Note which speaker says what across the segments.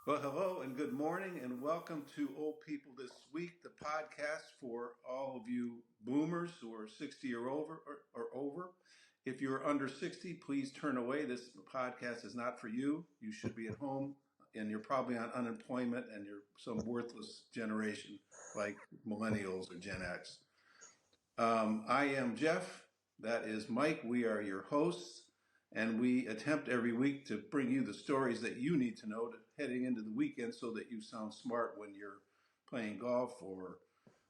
Speaker 1: Well, hello and good morning, and welcome to Old People This Week, the podcast for all of you boomers who are 60 or over. If you're under 60, please turn away. This podcast is not for you. You should be at home, and you're probably on unemployment, and you're some worthless generation like millennials or Gen X. I am Jeff. That is Mike. We are your hosts, and we attempt every week to bring you the stories that you need to know heading into the weekend so that you sound smart when you're playing golf or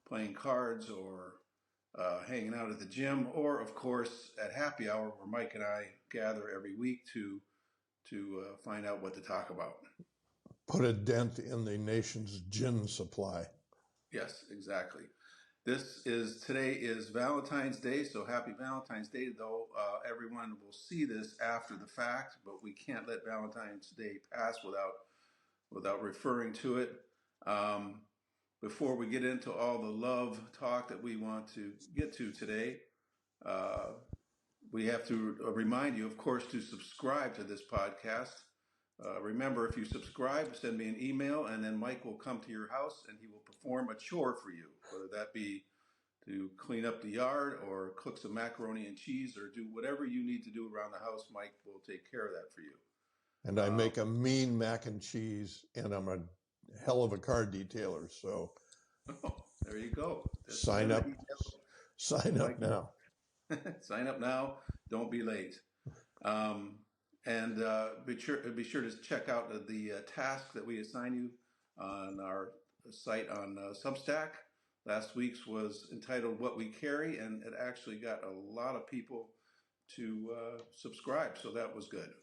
Speaker 1: playing cards or hanging out at the gym or, of course, at happy hour where Mike and I gather every week to find out what to talk about.
Speaker 2: Put a dent in the nation's gin supply.
Speaker 1: Yes, exactly. Today is Valentine's Day, so happy Valentine's Day, though everyone will see this after the fact, but we can't let Valentine's Day pass without referring to it. Before we get into all the love talk that we want to get to today, we have to remind you, of course, to subscribe to this podcast. Remember, if you subscribe, send me an email, and then Mike will come to your house and he will perform a chore for you, whether that be to clean up the yard or cook some macaroni and cheese or do whatever you need to do around the house. Mike will take care of that for you.
Speaker 2: And I make a mean mac and cheese, and I'm a hell of a car detailer. So
Speaker 1: there you go.
Speaker 2: sign up. Sign up now.
Speaker 1: Sign up now. Don't be late. And be sure to check out the task that we assign you on our site on Substack. Last week's was entitled What We Carry, and it actually got a lot of people to subscribe, so that was good.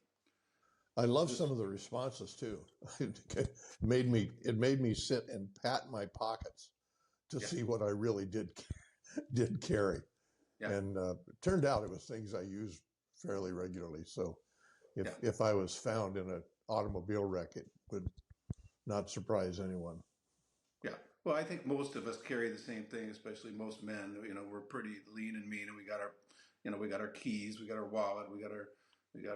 Speaker 2: I love some of the responses too. It made me sit and pat my pockets to see what I really did carry. Yeah. And it turned out it was things I use fairly regularly. So if I was found in an automobile wreck, it would not surprise anyone.
Speaker 1: Yeah. Well, I think most of us carry the same thing, especially most men. You know, we're pretty lean and mean, and we got our keys, we got our wallet, we got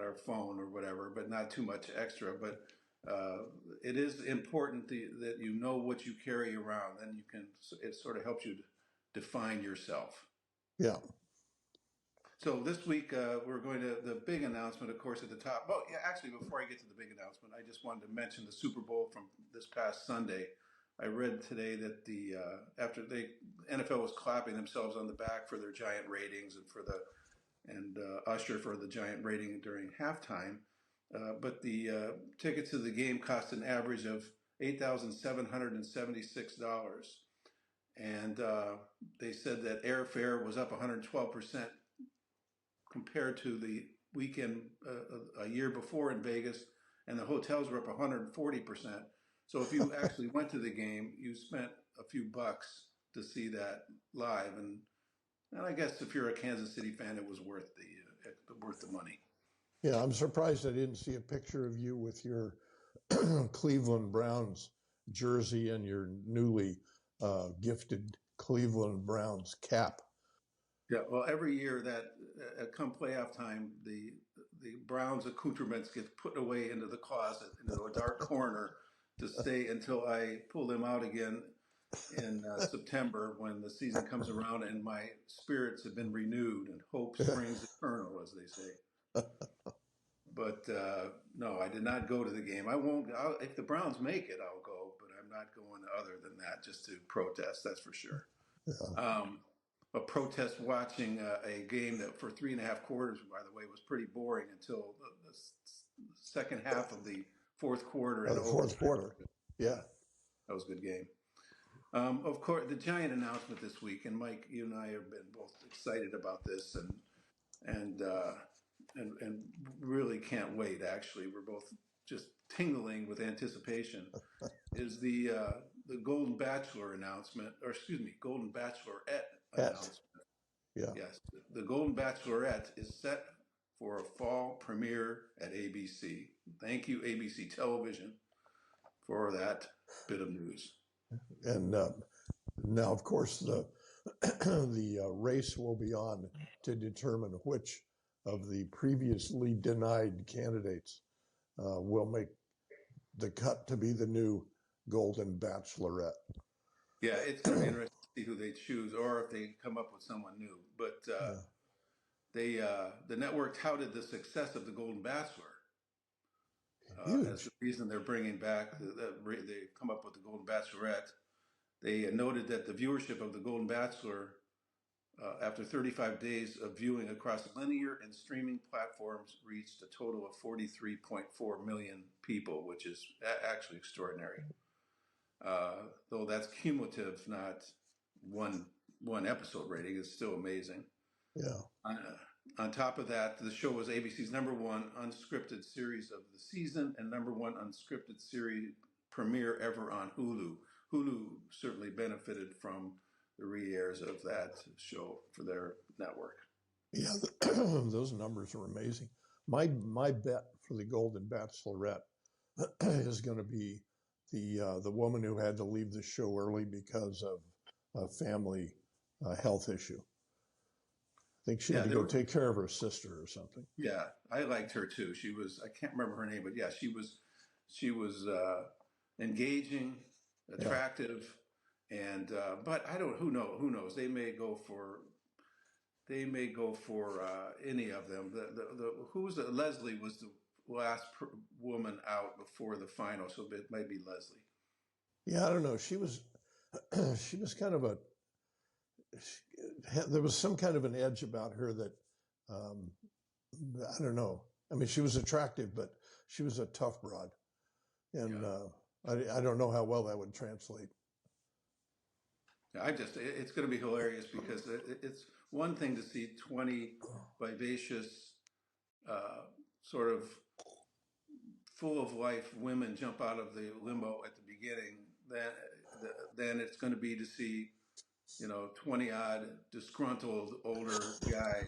Speaker 1: our phone or whatever, but not too much extra. But it is important that you know what you carry around, and it sort of helps you define yourself.
Speaker 2: Yeah.
Speaker 1: So this week we're going to the big announcement, of course, at the top. Well, yeah, actually, before I get to the big announcement, I just wanted to mention the Super Bowl from this past Sunday. I read today that after the NFL was clapping themselves on the back for their giant ratings and Usher for the giant rating during halftime, but the tickets to the game cost an average of $8,776, and they said that airfare was up 112% compared to the weekend a year before in Vegas, and the hotels were up 140%. So if you actually went to the game, you spent a few bucks to see that live, and I guess if you're a Kansas City fan, it was worth the money.
Speaker 2: Yeah, I'm surprised I didn't see a picture of you with your Cleveland Browns jersey and your newly gifted Cleveland Browns cap.
Speaker 1: Yeah, well, every year that come playoff time, the Browns accoutrements get put away into the closet, into a dark corner, to stay until I pull them out again in September when the season comes around and my spirits have been renewed and hope springs eternal, as they say. But no, I did not go to the game. I won't. If the Browns make it, I'll go, but I'm not going other than that just to protest, that's for sure. Yeah. A protest watching a game that for 3.5 quarters, by the way, was pretty boring until the second half of the fourth quarter.
Speaker 2: The fourth quarter, yeah.
Speaker 1: That was a good game. Of course, the giant announcement this week, and Mike, you and I have been both excited about this and really can't wait, actually. We're both just tingling with anticipation, is the Golden Bachelor announcement, or excuse me, Golden Bachelorette announcement.
Speaker 2: Yeah.
Speaker 1: Yes, the Golden Bachelorette is set for a fall premiere at ABC. Thank you, ABC Television, for that bit of news.
Speaker 2: And now, of course, the race will be on to determine which of the previously denied candidates will make the cut to be the new Golden Bachelorette.
Speaker 1: Yeah, it's going to be interesting to see who they choose, or if they come up with someone new. But the network touted the success of the Golden Bachelor as the reason they're bringing back. They come up with the Golden Bachelorette. They noted that the viewership of the Golden Bachelor, after 35 days of viewing across linear and streaming platforms, reached a total of 43.4 million people, which is actually extraordinary. Though that's cumulative, not one episode rating, is still amazing.
Speaker 2: Yeah.
Speaker 1: On top of that, the show was ABC's #1 unscripted series of the season and #1 unscripted series premiere ever on Hulu. Hulu certainly benefited from the re-airs of that show for their network.
Speaker 2: Yeah, those numbers are amazing. My bet for the Golden Bachelorette is going to be the woman who had to leave the show early because of a family health issue. I think she had to go take care of her sister or something.
Speaker 1: Yeah, I liked her too. She was, I can't remember her name, but yeah, she was engaging, attractive, and but I don't. Who knows? They may go for any of them. Leslie was the last woman out before the final, so it might be Leslie.
Speaker 2: Yeah, I don't know. She was kind of there was some kind of an edge about her that, I don't know. I mean, she was attractive, but she was a tough broad. And I don't know how well that would translate.
Speaker 1: It's going to be hilarious because it's one thing to see 20 vivacious, sort of full of life women jump out of the limo at the beginning. Then it's going to be to see 20-odd disgruntled older guys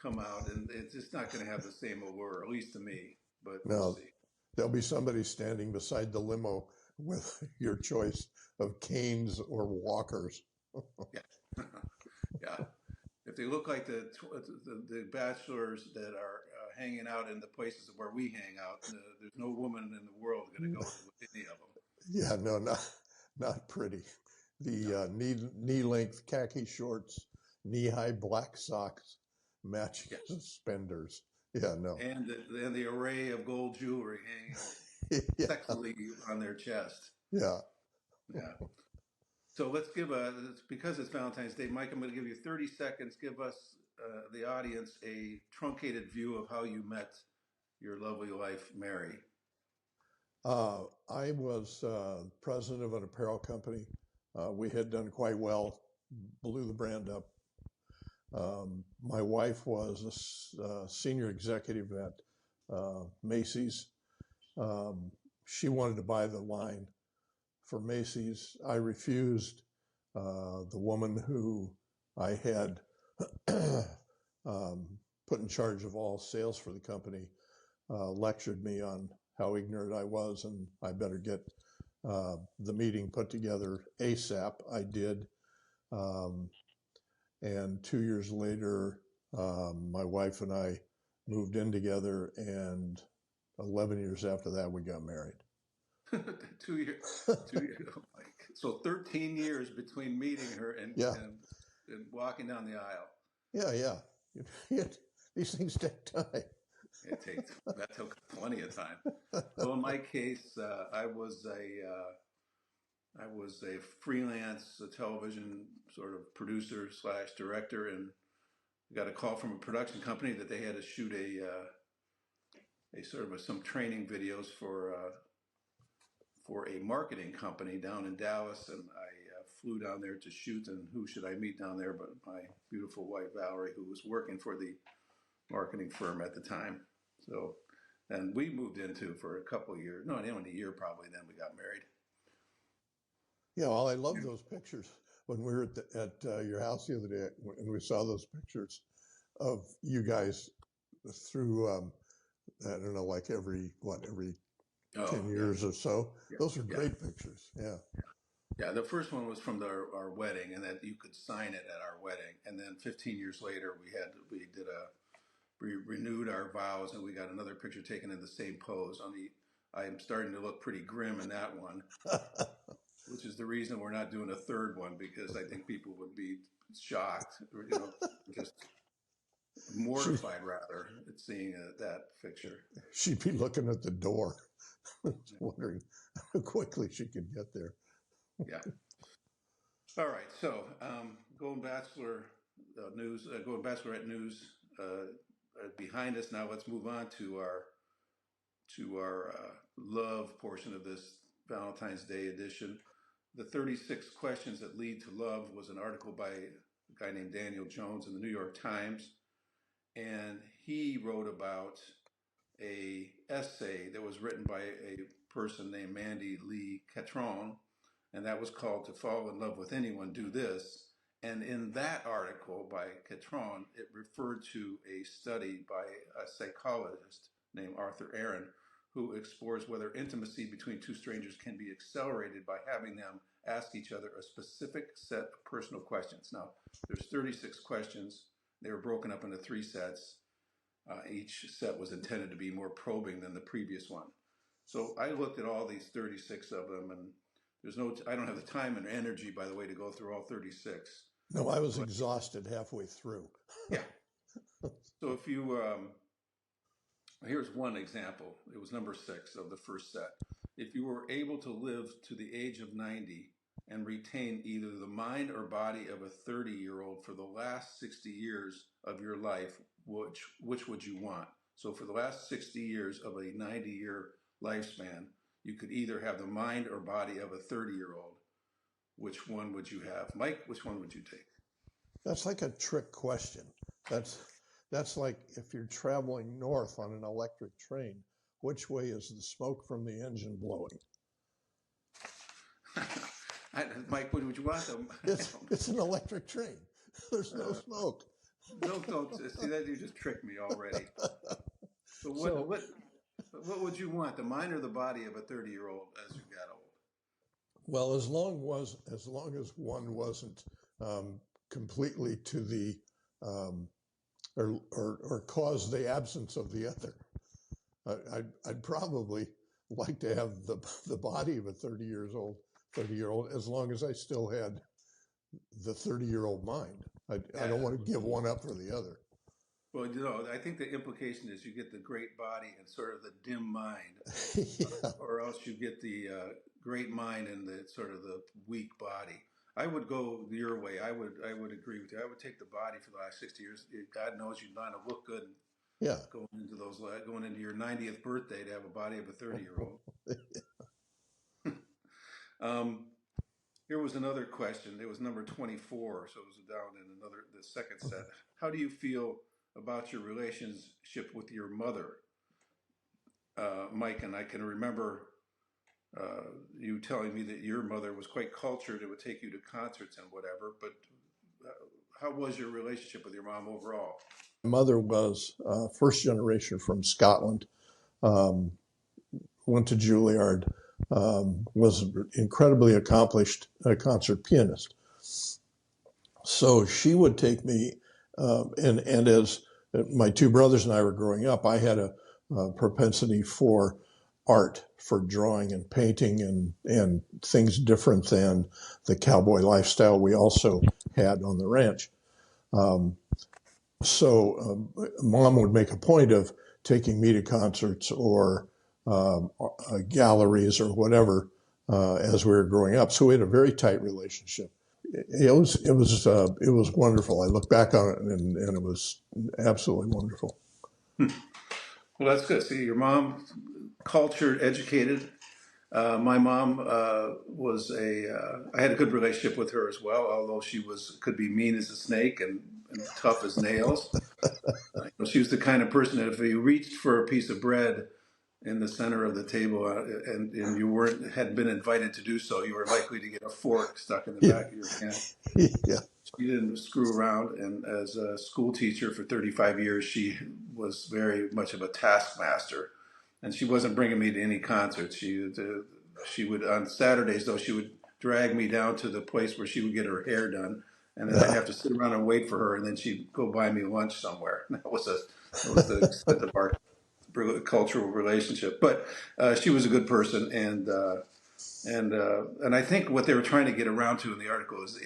Speaker 1: come out, and it's just not going to have the same allure, at least to me. But we'll see.
Speaker 2: There'll be somebody standing beside the limo with your choice of canes or walkers.
Speaker 1: Yeah, yeah. If they look like the bachelors that are hanging out in the places where we hang out, there's no woman in the world going to go with any of them.
Speaker 2: Yeah, no, not pretty. The knee-length khaki shorts, knee-high black socks, matching suspenders. Yeah, no.
Speaker 1: And the array of gold jewelry hanging sexily on their chest.
Speaker 2: Yeah.
Speaker 1: Yeah. So let's because it's Valentine's Day, Mike, I'm going to give you 30 seconds. Give us, the audience, a truncated view of how you met your lovely wife, Mary.
Speaker 2: I was president of an apparel company. We had done quite well, blew the brand up. My wife was a senior executive at Macy's. She wanted to buy the line for Macy's. I refused. The woman who I had put in charge of all sales for the company lectured me on how ignorant I was, and I better get the meeting put together ASAP. I did. And 2 years later, my wife and I moved in together, and 11 years after that, we got married.
Speaker 1: 2 years. So 13 years between meeting her and walking down the aisle.
Speaker 2: Yeah. These things take time.
Speaker 1: That took plenty of time. So in my case, I was a freelance television sort of producer / director, and got a call from a production company that they had to shoot a sort of some training videos for a marketing company down in Dallas, and I flew down there to shoot. And who should I meet down there but my beautiful wife Valerie, who was working for the marketing firm at the time. So, and we moved into for a couple of years. No, only a year probably. Then we got married.
Speaker 2: Yeah, well, I love those pictures. When we were at your house the other day, and we saw those pictures of you guys through, I don't know, like every 10 years or so. Yeah. Those are great pictures. Yeah.
Speaker 1: Yeah, the first one was from our wedding, and that you could sign it at our wedding. And then 15 years later, we did renewed our vows, and we got another picture taken in the same pose. I am starting to look pretty grim in that one, which is the reason we're not doing a third one, because I think people would be shocked, just mortified rather at seeing that picture.
Speaker 2: She'd be looking at the door, wondering how quickly she could get there.
Speaker 1: Yeah. All right. So going Bachelorette news behind us. Now let's move on to our love portion of this Valentine's Day edition. The 36 Questions That Lead to Love was an article by a guy named Daniel Jones in the New York Times. And he wrote about a essay that was written by a person named Mandy Lee Catron, and that was called To Fall in Love with Anyone, Do This. And in that article by Catron, it referred to a study by a psychologist named Arthur Aaron, who explores whether intimacy between two strangers can be accelerated by having them ask each other a specific set of personal questions. Now, there's 36 questions. They were broken up into 3 sets. Each set was intended to be more probing than the previous one. So I looked at all these 36 of them, and I don't have the time and energy, by the way, to go through all 36.
Speaker 2: No, I was exhausted halfway through.
Speaker 1: Yeah. So if you, here's one example. It was number 6 of the first set. If you were able to live to the age of 90 and retain either the mind or body of a 30-year-old for the last 60 years of your life, which would you want? So for the last 60 years of a 90-year lifespan, you could either have the mind or body of a 30-year-old. Which one would you have? Mike, which one would you take?
Speaker 2: That's like a trick question. That's like if you're traveling north on an electric train, which way is the smoke from the engine blowing?
Speaker 1: Mike, what would you want them?
Speaker 2: It's an electric train. There's no smoke.
Speaker 1: Don't see that you just tricked me already. So what would you want, the mind or the body of a 30-year-old as you got old?
Speaker 2: Well, as long as one wasn't completely to the or caused the absence of the other, I'd probably like to have the body of a 30-year-old, as long as I still had the 30-year-old mind. I don't want to give one up for the other.
Speaker 1: Well, I think the implication is you get the great body and sort of the dim mind,
Speaker 2: Yeah.
Speaker 1: or else you get the great mind and the sort of the weak body. I would go your way. I would agree with you. I would take the body for the last 60 years. God knows you'd want to look good.
Speaker 2: Yeah.
Speaker 1: Going into your 90th birthday to have a body of a 30-year-old. Here was another question. It was number 24, so it was down in the second set. How do you feel about your relationship with your mother, Mike? And I can remember you telling me that your mother was quite cultured and would take you to concerts and whatever, but how was your relationship with your mom overall?
Speaker 2: My mother was first generation from Scotland, went to Juilliard, was an incredibly accomplished concert pianist. So she would take me, and as my 2 brothers and I were growing up, I had a propensity for art, for drawing and painting and things different than the cowboy lifestyle we also had on the ranch. So Mom would make a point of taking me to concerts or galleries or whatever as we were growing up. So we had a very tight relationship. It was wonderful. I look back on it and it was absolutely wonderful.
Speaker 1: Well, that's good. See, your mom, cultured, educated. My mom I had a good relationship with her as well, although she could be mean as a snake and tough as nails. She was the kind of person that if you reached for a piece of bread in the center of the table and you hadn't been invited to do so, you were likely to get a fork stuck in the back of your hand.
Speaker 2: Yeah.
Speaker 1: She didn't screw around, and as a school teacher for 35 years, she was very much of a taskmaster. And she wasn't bringing me to any concerts. She would on Saturdays, though, she would drag me down to the place where she would get her hair done, and then I'd have to sit around and wait for her, and then she'd go buy me lunch somewhere. That was That was the extent of our cultural relationship. But she was a good person, and I think what they were trying to get around to in the article is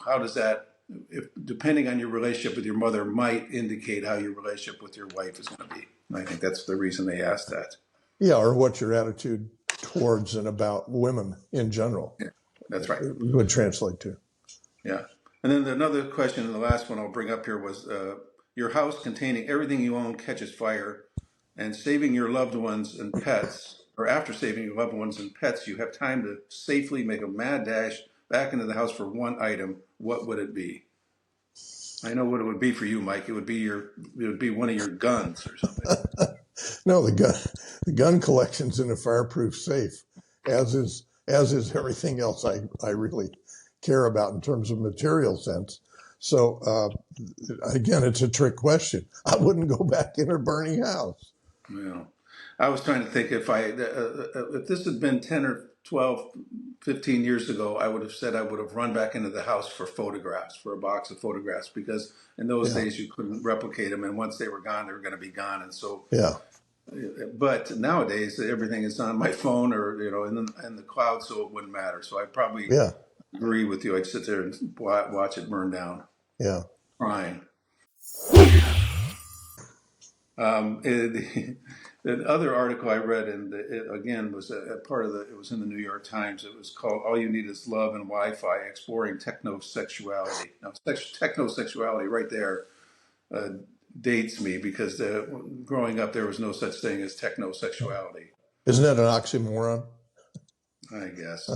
Speaker 1: how does that, if depending on your relationship with your mother, might indicate how your relationship with your wife is going to be. And I think that's the reason they asked that.
Speaker 2: Yeah, or what your attitude towards and about women in general.
Speaker 1: Yeah, that's right.
Speaker 2: Would translate to.
Speaker 1: Yeah. And then another question, and the last one I'll bring up here was your house containing everything you own catches fire, and saving your loved ones and pets, or after saving your loved ones and pets, you have time to safely make a mad dash back into the house for one item. What would it be? I know what it would be for you, Mike. It would be one of your guns or something.
Speaker 2: No, the gun collection's in a fireproof safe, as is everything else I really care about in terms of material sense. So again, it's a trick question. I wouldn't go back in a burning house.
Speaker 1: Yeah. I was trying to think if this had been 10 or 12, 15 years ago, I would have said I would have run back into the house for photographs, for a box of photographs, because in those days you couldn't replicate them, and once they were gone, they were going to be gone. And so, but nowadays everything is on my phone or in the cloud, so it wouldn't matter. So I probably agree with you. I'd sit there and watch it burn down.
Speaker 2: Yeah,
Speaker 1: crying. The other article I read, and it again was a part of it was in the New York Times. It was called "All You Need Is Love and Wi-Fi: Exploring Technosexuality." Now, technosexuality right there dates me because growing up there was no such thing as technosexuality.
Speaker 2: Isn't that an oxymoron?
Speaker 1: I guess.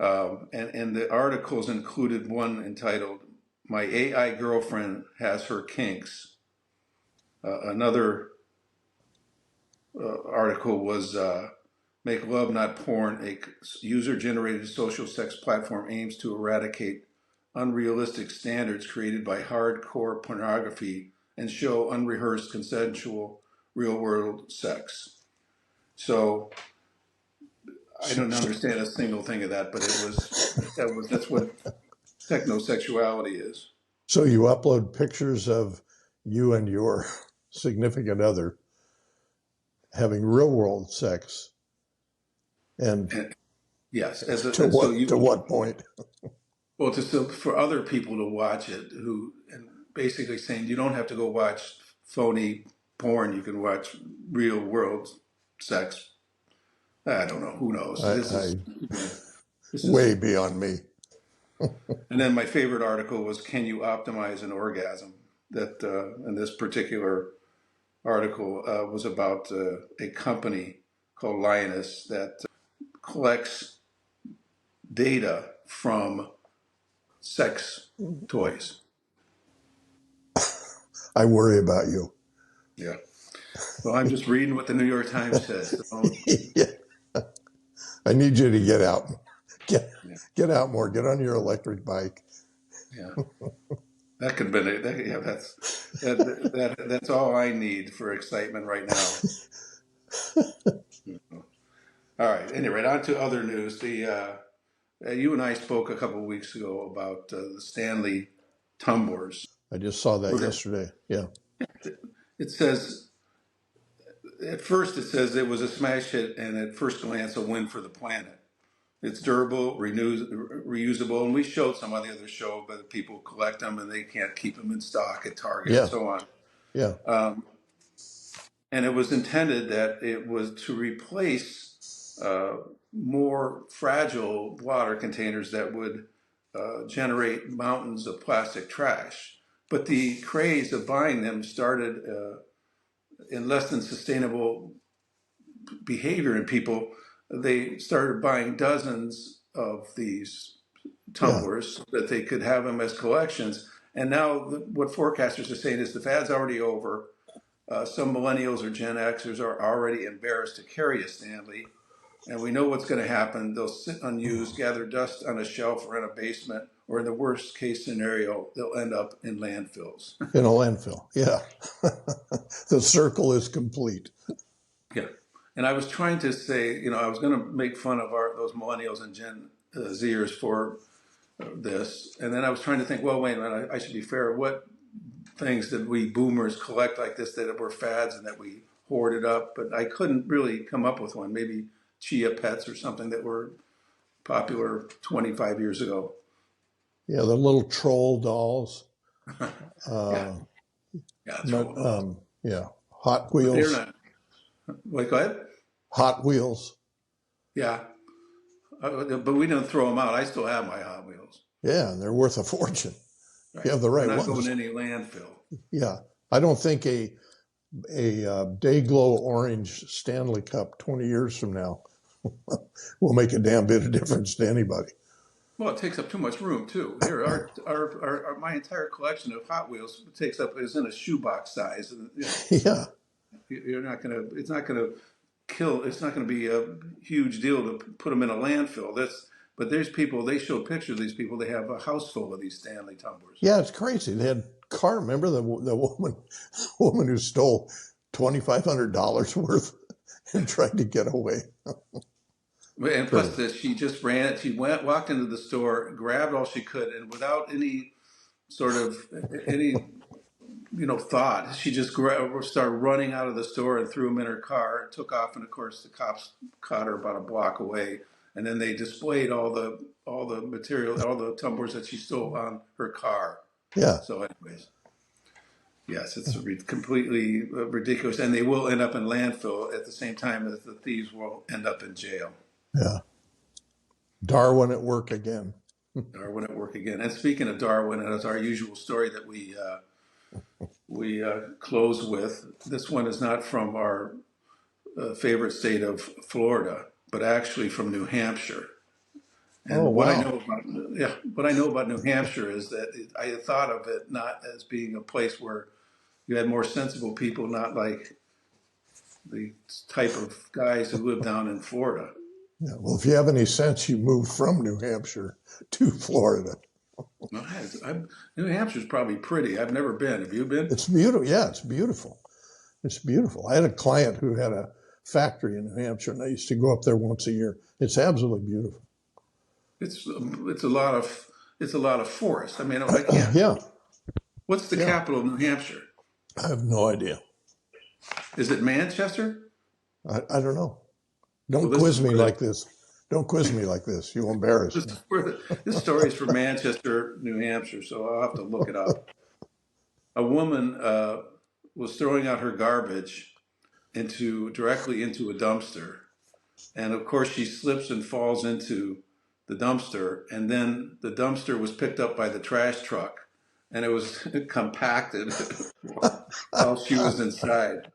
Speaker 1: And the articles included one entitled "My AI Girlfriend Has Her Kinks." Another article was Make Love Not Porn, a user-generated social sex platform aims to eradicate unrealistic standards created by hardcore pornography and show unrehearsed, consensual, real-world sex. So I don't understand a single thing of that, but that's what technosexuality is.
Speaker 2: So you upload pictures of you and your significant other having real world sex, and
Speaker 1: yes,
Speaker 2: to what point?
Speaker 1: Well, for other people to watch it, and basically saying you don't have to go watch phony porn, you can watch real world sex. I don't know, who knows? This is
Speaker 2: way beyond me.
Speaker 1: And then my favorite article was "Can You Optimize an Orgasm?" That and this particular article was about a company called Lioness that collects data from sex toys.
Speaker 2: I worry about you.
Speaker 1: Yeah. Well, I'm just reading what the New York Times says.
Speaker 2: Yeah. I need you to get out. Get out more. Get on your electric bike.
Speaker 1: Yeah. That could have been it. Yeah, that's all I need for excitement right now. All right. Anyway, on to other news. You and I spoke a couple of weeks ago about the Stanley tumblers.
Speaker 2: I just saw that yesterday. Yeah.
Speaker 1: It says, at first it says it was a smash hit and at first glance a win for the planet. It's durable, reusable, and we showed some on the other show, but people collect them and they can't keep them in stock at Target and so on.
Speaker 2: Yeah.
Speaker 1: And it was intended that it was to replace more fragile water containers that would generate mountains of plastic trash. But the craze of buying them started in less than sustainable behavior in people. They started buying dozens of these tumblers so that they could have them as collections. And now what forecasters are saying is the fad's already over. Some millennials or Gen Xers are already embarrassed to carry a Stanley. And we know what's going to happen. They'll sit unused, gather dust on a shelf or in a basement, or in the worst case scenario, they'll end up in landfills.
Speaker 2: In a landfill, yeah. The circle is complete.
Speaker 1: Yeah. And I was trying to say, I was going to make fun of those millennials and Gen Zers for this. And then I was trying to think, well, wait a minute, I should be fair. What things that we boomers collect like this that were fads and that we hoarded up, but I couldn't really come up with one. Maybe Chia Pets or something that were popular 25 years ago.
Speaker 2: Yeah, the little troll dolls.
Speaker 1: Yeah, troll dolls.
Speaker 2: Yeah, Hot
Speaker 1: But they're
Speaker 2: Wheels.
Speaker 1: not. Wait, go ahead.
Speaker 2: Hot Wheels.
Speaker 1: Yeah, but we don't throw them out. I still have my Hot Wheels.
Speaker 2: Yeah, they're worth a fortune.
Speaker 1: Right.
Speaker 2: You have the right
Speaker 1: They're not
Speaker 2: ones.
Speaker 1: going to any landfill.
Speaker 2: Yeah, I don't think a Dayglow orange Stanley Cup 20 years from now will make a damn bit of difference to anybody.
Speaker 1: Well, it takes up too much room too. Here, my entire collection of Hot Wheels is in a shoebox size. And,
Speaker 2: Yeah.
Speaker 1: You're not gonna. It's not gonna kill. It's not gonna be a huge deal to put them in a landfill. But there's people. They show pictures of these people. They have a house full of these Stanley tumblers.
Speaker 2: Yeah, it's crazy. They had car. Remember the woman who stole $2,500 worth and tried to get away.
Speaker 1: And plus, she just ran. She walked into the store, grabbed all she could, and without any sort of thought, she just started running out of the store and threw them in her car and took off. And of course, the cops caught her about a block away. And then they displayed all the material, all the tumblers that she stole on her car.
Speaker 2: Yeah.
Speaker 1: So, anyways, yes, it's completely ridiculous, and they will end up in landfill at the same time that the thieves will end up in jail.
Speaker 2: Yeah. Darwin at work again.
Speaker 1: Darwin at work again. And speaking of Darwin, as our usual story that we close with, this one is not from our favorite state of Florida, but actually from New Hampshire. And what I know about New Hampshire is that I thought of it not as being a place where you had more sensible people, not like the type of guys who live down in Florida.
Speaker 2: Yeah, well, if you have any sense, you move from New Hampshire to Florida.
Speaker 1: New Hampshire's probably pretty. I've never been. Have you been?
Speaker 2: It's beautiful. Yeah, it's beautiful. It's beautiful. I had a client who had a factory in New Hampshire, and I used to go up there once a year. It's absolutely beautiful.
Speaker 1: It's a lot of forest. I mean, I can't.
Speaker 2: Yeah.
Speaker 1: What's the capital of New Hampshire?
Speaker 2: I have no idea.
Speaker 1: Is it Manchester?
Speaker 2: I don't know. Don't quiz me like this. Don't quiz me like this. You'll embarrass me.
Speaker 1: This story is from Manchester, New Hampshire, so I'll have to look it up. A woman was throwing out her garbage directly into a dumpster, and of course she slips and falls into the dumpster, and then the dumpster was picked up by the trash truck, and it was compacted while she was inside.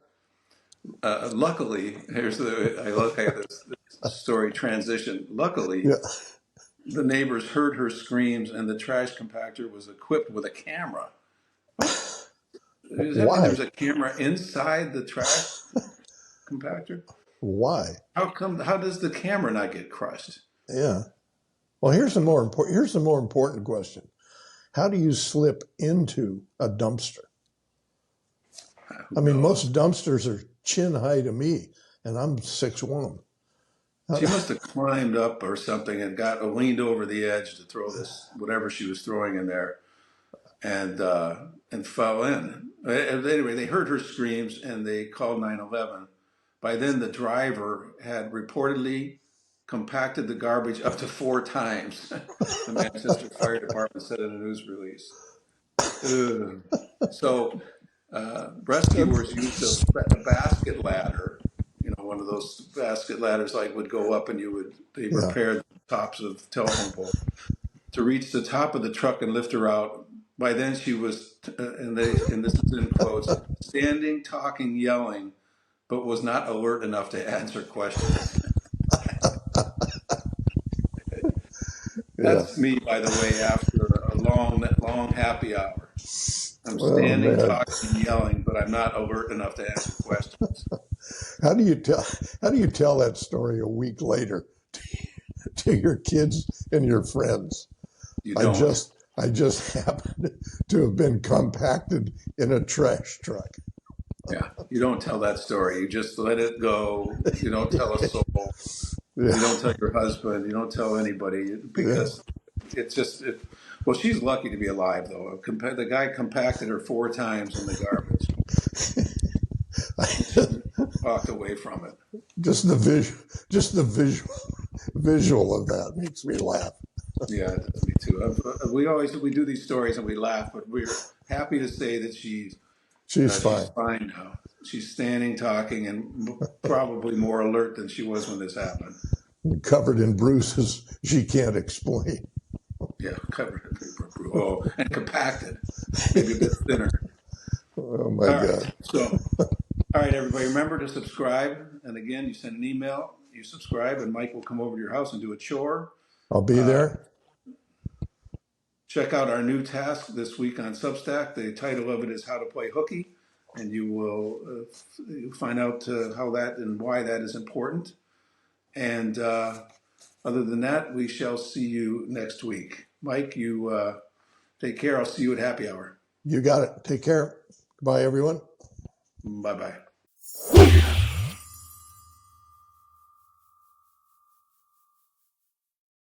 Speaker 1: Luckily, I love how this story transition. Luckily, the neighbors heard her screams, and the trash compactor was equipped with a camera.
Speaker 2: Why?
Speaker 1: There's a camera inside the trash compactor?
Speaker 2: Why?
Speaker 1: How does the camera not get crushed?
Speaker 2: Yeah. Well, here's the more important question. How do you slip into a dumpster? I mean, most dumpsters are chin high to me, and I'm 6'1".
Speaker 1: She must have climbed up or something and leaned over the edge to throw this whatever she was throwing in there, and fell in. Anyway, they heard her screams and they called 911. By then, the driver had reportedly compacted the garbage up to 4 times. The Manchester Fire Department said in a news release. So rescuers used a basket ladder, one of those basket ladders like would go up and they repair the tops of telephone poles to reach the top of the truck and lift her out. By then she was, and this is in quotes, standing, talking, yelling, but was not alert enough to answer questions. That's me, by the way, after a long happy hour. I'm standing, talking, yelling, but I'm not alert enough to answer questions.
Speaker 2: How do you tell that story a week later to your kids and your friends?
Speaker 1: You don't.
Speaker 2: I just happened to have been compacted in a trash truck.
Speaker 1: Yeah, you don't tell that story. You just let it go. You don't tell a soul. You don't tell your husband. You don't tell anybody because it's just. Well, she's lucky to be alive, though. The guy compacted her 4 times in the garbage. She walked away from it.
Speaker 2: Just the visual of that makes me laugh.
Speaker 1: Yeah, me too. We do these stories and we laugh, but we're happy to say that she's fine now. She's standing, talking, and probably more alert than she was when this happened.
Speaker 2: Covered in bruises she can't explain.
Speaker 1: Yeah, covered in paper. Oh, and compacted, maybe a bit thinner.
Speaker 2: Oh my God!
Speaker 1: So, all right, everybody, remember to subscribe. And again, you send an email, you subscribe, and Mike will come over to your house and do a chore.
Speaker 2: I'll be there.
Speaker 1: Check out our new task this week on Substack. The title of it is How to Play Hooky, and you will find out how that and why that is important. And other than that, we shall see you next week. Mike, you take care. I'll see you at happy hour.
Speaker 2: You got it. Take care. Bye, everyone.
Speaker 1: Bye-bye.